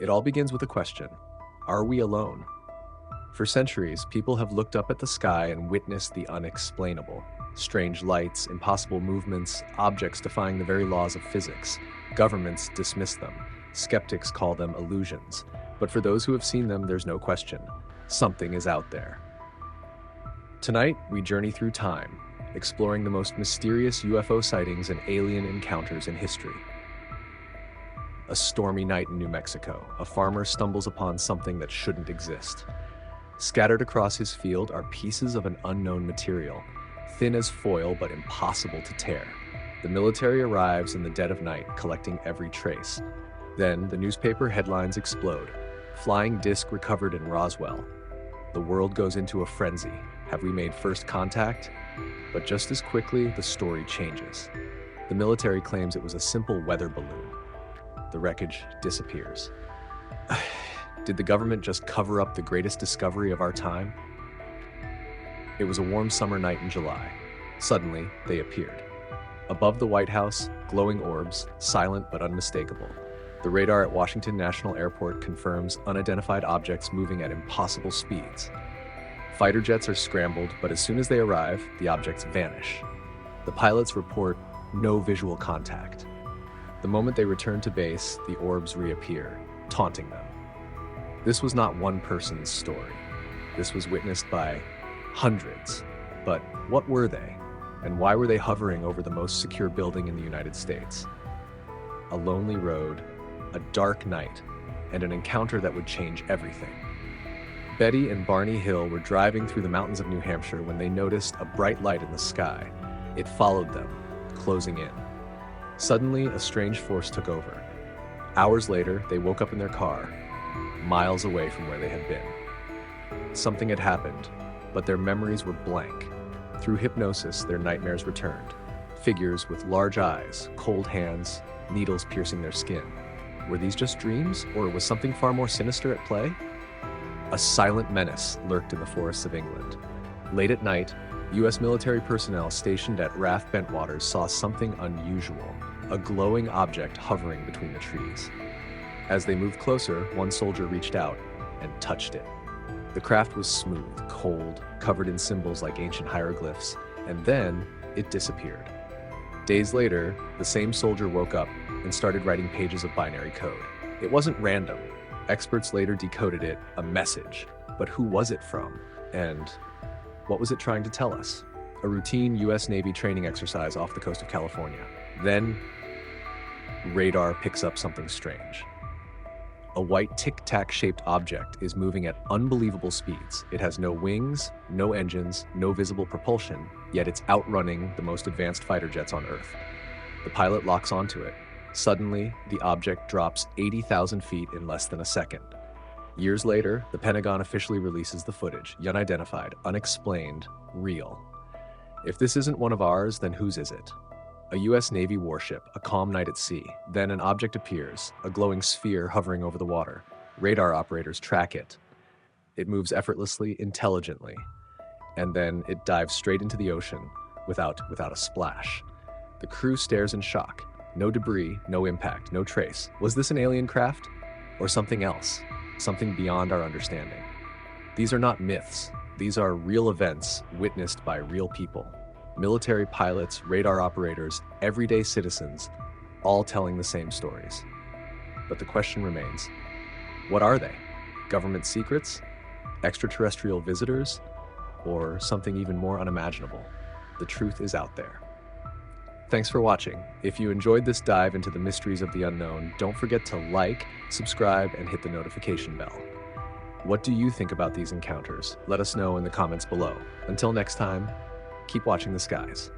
It all begins with a question: are we alone? For centuries, people have looked up at the sky and witnessed the unexplainable. Strange lights, impossible movements, objects defying the very laws of physics. Governments dismiss them. Skeptics call them illusions. But for those who have seen them, there's no question. Something is out there. Tonight, we journey through time, exploring the most mysterious UFO sightings and alien encounters in history. A stormy night in New Mexico, a farmer stumbles upon something that shouldn't exist. Scattered across his field are pieces of an unknown material, thin as foil but impossible to tear. The military arrives in the dead of night, collecting every trace. Then, the newspaper headlines explode. Flying disc recovered in Roswell. The world goes into a frenzy. Have we made first contact? But just as quickly, the story changes. The military claims it was a simple weather balloon. The wreckage disappears. Did the government just cover up the greatest discovery of our time? It was a warm summer night in July. Suddenly, they appeared. Above the White House, glowing orbs, silent but unmistakable. The radar at Washington National Airport confirms unidentified objects moving at impossible speeds. Fighter jets are scrambled, but as soon as they arrive, the objects vanish. The pilots report no visual contact. The moment they return to base, the orbs reappear, taunting them. This was not one person's story. This was witnessed by hundreds. But what were they? And why were they hovering over the most secure building in the United States? A lonely road, a dark night, and an encounter that would change everything. Betty and Barney Hill were driving through the mountains of New Hampshire when they noticed a bright light in the sky. It followed them, closing in. Suddenly, a strange force took over. Hours later, they woke up in their car, miles away from where they had been. Something had happened, but their memories were blank. Through hypnosis, their nightmares returned. Figures with large eyes, cold hands, needles piercing their skin. Were these just dreams, or was something far more sinister at play? A silent menace lurked in the forests of England. Late at night, U.S. military personnel stationed at Rath Bentwaters saw something unusual, a glowing object hovering between the trees. As they moved closer, one soldier reached out and touched it. The craft was smooth, cold, covered in symbols like ancient hieroglyphs, and then it disappeared. Days later, the same soldier woke up and started writing pages of binary code. It wasn't random. Experts later decoded it, a message. But who was it from? And what was it trying to tell us? A routine U.S. Navy training exercise off the coast of California. Then, radar picks up something strange. A white tic-tac shaped object is moving at unbelievable speeds. It has no wings, no engines, no visible propulsion, yet it's outrunning the most advanced fighter jets on Earth. The pilot locks onto it. Suddenly, the object drops 80,000 feet in less than a second. Years later, the Pentagon officially releases the footage, unidentified, unexplained, real. If this isn't one of ours, then whose is it? A U.S. Navy warship, a calm night at sea. Then an object appears, a glowing sphere hovering over the water. Radar operators track it. It moves effortlessly, intelligently. And then it dives straight into the ocean without a splash. The crew stares in shock. No debris, no impact, no trace. Was this an alien craft? Or something else? Something beyond our understanding? These are not myths. These are real events witnessed by real people. Military pilots, radar operators, everyday citizens, all telling the same stories. But the question remains, what are they? Government secrets? Extraterrestrial visitors? Or something even more unimaginable? The truth is out there. Thanks for watching. If you enjoyed this dive into the mysteries of the unknown, don't forget to like, subscribe, and hit the notification bell. What do you think about these encounters? Let us know in the comments below. Until next time, keep watching the skies.